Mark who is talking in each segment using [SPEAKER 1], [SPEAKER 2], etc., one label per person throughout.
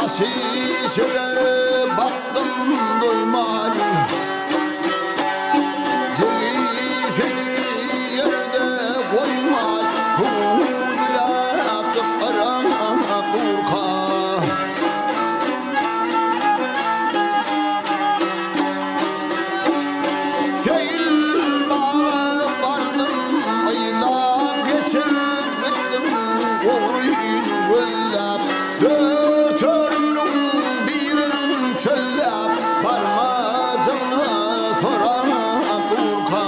[SPEAKER 1] şişeye baktım doymam. Zeyfini yerde koymam. Hudla kıpkara kurka. Keyil bağa vardım aylap geçip bittim. Oğruyun güllap dört örnüm birin çöllap barmacını sonra kurka.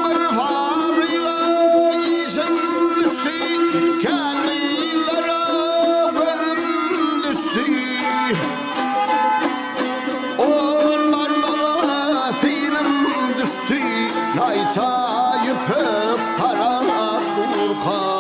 [SPEAKER 1] Bir fabrika işim düştü, kendilere gözüm düştü. On parmağa sinim düştü, nayça yüpüp kara kurka.